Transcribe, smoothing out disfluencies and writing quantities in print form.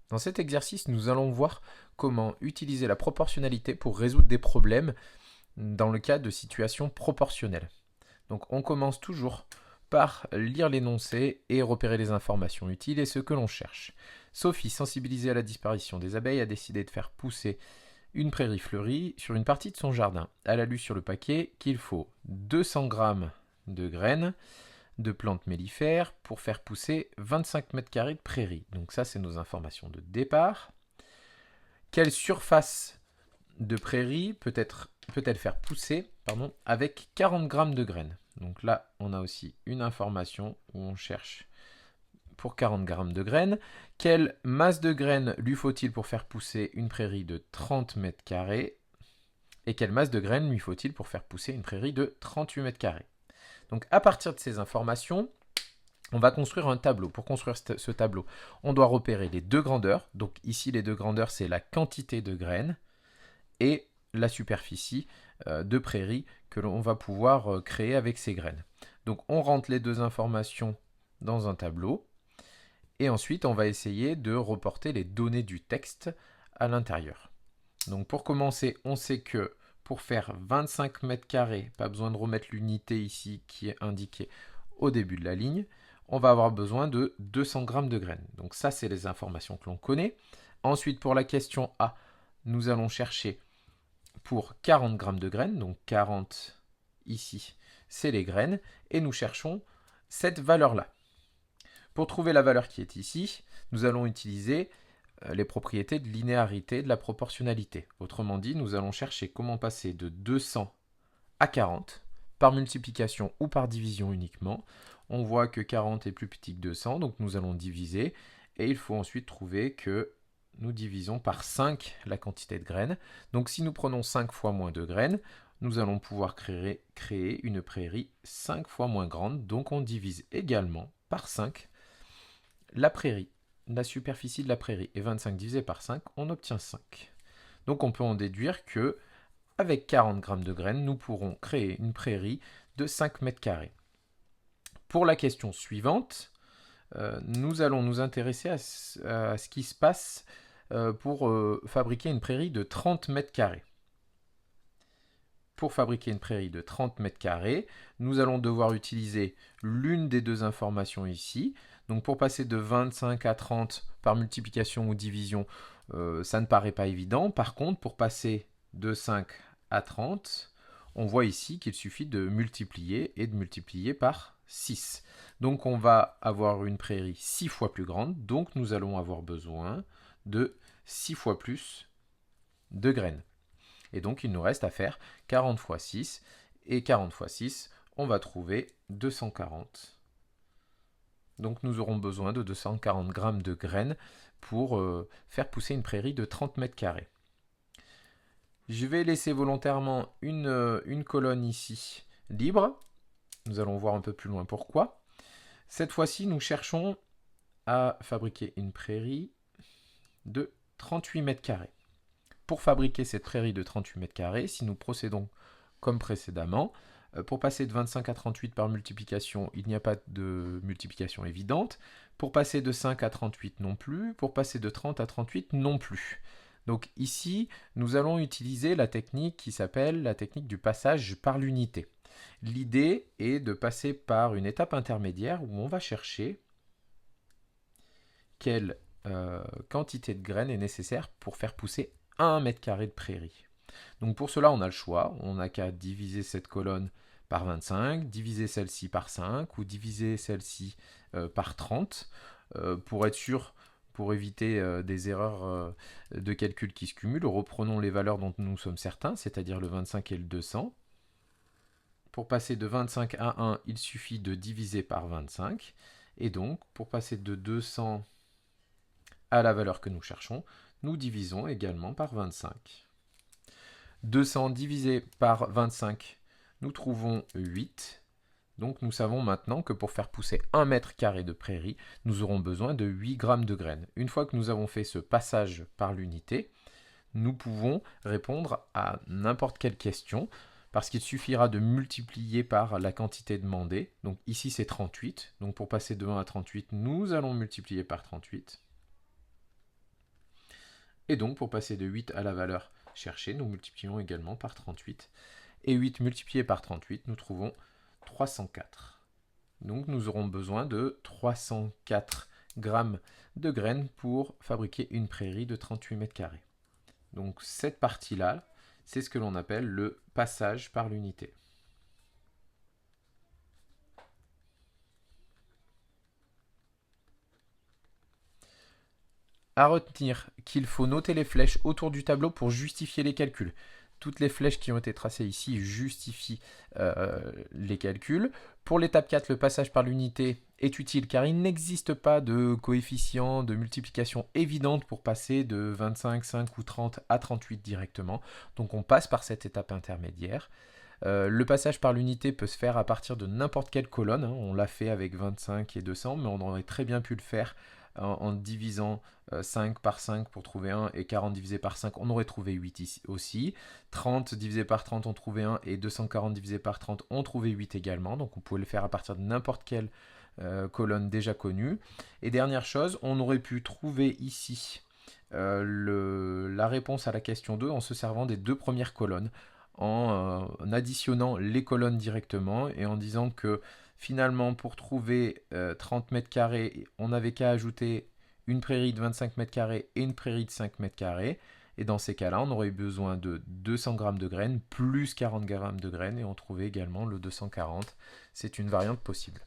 Dans cet exercice, nous allons voir comment utiliser la proportionnalité pour résoudre des problèmes dans le cas de situations proportionnelles. Donc on commence toujours par lire l'énoncé et repérer les informations utiles et ce que l'on cherche. Sophie, sensibilisée à la disparition des abeilles, a décidé de faire pousser une prairie fleurie sur une partie de son jardin. Elle a lu sur le paquet qu'il faut 200 grammes de graines de plantes mellifères pour faire pousser 25 mètres carrés de prairie. Donc ça, c'est nos informations de départ. Quelle surface de prairie peut-elle faire pousser avec 40 grammes de graines? Donc là, on a aussi une information où on cherche pour 40 grammes de graines. Quelle masse de graines lui faut-il pour faire pousser une prairie de 30 mètres carrés? Et quelle masse de graines lui faut-il pour faire pousser une prairie de 38 mètres carrés? Donc à partir de ces informations, on va construire un tableau. Pour construire ce tableau, on doit repérer les deux grandeurs. Donc ici, les deux grandeurs, c'est la quantité de graines et la superficie de prairie que l'on va pouvoir créer avec ces graines. Donc on rentre les deux informations dans un tableau et ensuite on va essayer de reporter les données du texte à l'intérieur. Donc pour commencer, on sait que pour faire 25 mètres carrés, pas besoin de remettre l'unité ici qui est indiquée au début de la ligne, on va avoir besoin de 200 grammes de graines. Donc ça, c'est les informations que l'on connaît. Ensuite, pour la question A, nous allons chercher pour 40 grammes de graines, donc 40 ici, c'est les graines, et nous cherchons cette valeur-là. Pour trouver la valeur qui est ici, nous allons utiliser les propriétés de linéarité et de la proportionnalité. Autrement dit, nous allons chercher comment passer de 200 à 40 par multiplication ou par division uniquement. On voit que 40 est plus petit que 200, donc nous allons diviser. Et il faut ensuite trouver que nous divisons par 5 la quantité de graines. Donc si nous prenons 5 fois moins de graines, nous allons pouvoir créer une prairie 5 fois moins grande. Donc on divise également par 5 la prairie, la superficie de la prairie. Et 25 divisé par 5, on obtient 5. Donc on peut en déduire que avec 40 grammes de graines, nous pourrons créer une prairie de 5 mètres carrés. Pour la question suivante, nous allons nous intéresser à ce qui se passe pour fabriquer une prairie de 30 mètres carrés. Pour fabriquer une prairie de 30 mètres carrés, nous allons devoir utiliser l'une des deux informations ici. Donc pour passer de 25 à 30 par multiplication ou division, ça ne paraît pas évident. Par contre, pour passer de 5 à 30, on voit ici qu'il suffit de multiplier et de multiplier par 6. Donc on va avoir une prairie 6 fois plus grande, donc nous allons avoir besoin de 6 fois plus de graines. Et donc il nous reste à faire 40 fois 6, et 40 fois 6, on va trouver 240. Donc nous aurons besoin de 240 grammes de graines pour faire pousser une prairie de 30 mètres carrés. Je vais laisser volontairement une colonne ici libre. Nous allons voir un peu plus loin pourquoi. Cette fois-ci, nous cherchons à fabriquer une prairie de 38 mètres carrés. Pour fabriquer cette prairie de 38 mètres carrés, si nous procédons comme précédemment, pour passer de 25 à 38 par multiplication, il n'y a pas de multiplication évidente. Pour passer de 5 à 38 non plus. Pour passer de 30 à 38 non plus. Donc ici, nous allons utiliser la technique qui s'appelle la technique du passage par l'unité. L'idée est de passer par une étape intermédiaire où on va chercher quelle quantité de graines est nécessaire pour faire pousser 1 mètre carré de prairie. Donc pour cela, on a le choix. On n'a qu'à diviser cette colonne par 25, diviser celle-ci par 5 ou diviser celle-ci par 30 pour être sûr, pour éviter des erreurs de calcul qui se cumulent. Reprenons les valeurs dont nous sommes certains, c'est-à-dire le 25 et le 200. Pour passer de 25 à 1, il suffit de diviser par 25. Et donc, pour passer de 200 à la valeur que nous cherchons, nous divisons également par 25. 200 divisé par 25, nous trouvons 8. Donc nous savons maintenant que pour faire pousser 1 mètre carré de prairie, nous aurons besoin de 8 grammes de graines. Une fois que nous avons fait ce passage par l'unité, nous pouvons répondre à n'importe quelle question parce qu'il suffira de multiplier par la quantité demandée. Donc ici c'est 38. Donc pour passer de 1 à 38, nous allons multiplier par 38. Et donc, pour passer de 8 à la valeur cherchée, nous multiplions également par 38. Et 8 multiplié par 38, nous trouvons 304. Donc, nous aurons besoin de 304 grammes de graines pour fabriquer une prairie de 38 mètres carrés. Donc, cette partie-là, c'est ce que l'on appelle le passage par l'unité. À retenir qu'il faut noter les flèches autour du tableau pour justifier les calculs. Toutes les flèches qui ont été tracées ici justifient les calculs. Pour l'étape 4, le passage par l'unité est utile car il n'existe pas de coefficient de multiplication évidente pour passer de 25, 5 ou 30 à 38 directement. Donc on passe par cette étape intermédiaire. Le passage par l'unité peut se faire à partir de n'importe quelle colonne. On l'a fait avec 25 et 200, mais on aurait très bien pu le faire en divisant 5 par 5 pour trouver 1 et 40 divisé par 5, on aurait trouvé 8 ici aussi. 30 divisé par 30, on trouvait 1 et 240 divisé par 30, on trouvait 8 également. Donc on pouvait le faire à partir de n'importe quelle colonne déjà connue. Et dernière chose, on aurait pu trouver ici la réponse à la question 2 en se servant des deux premières colonnes, en additionnant les colonnes directement et en disant que finalement pour trouver 30 mètres carrés, on n'avait qu'à ajouter une prairie de 25 mètres carrés et une prairie de 5 mètres carrés. Et dans ces cas-là, on aurait eu besoin de 200 grammes de graines plus 40 grammes de graines et on trouvait également le 240. C'est une variante possible.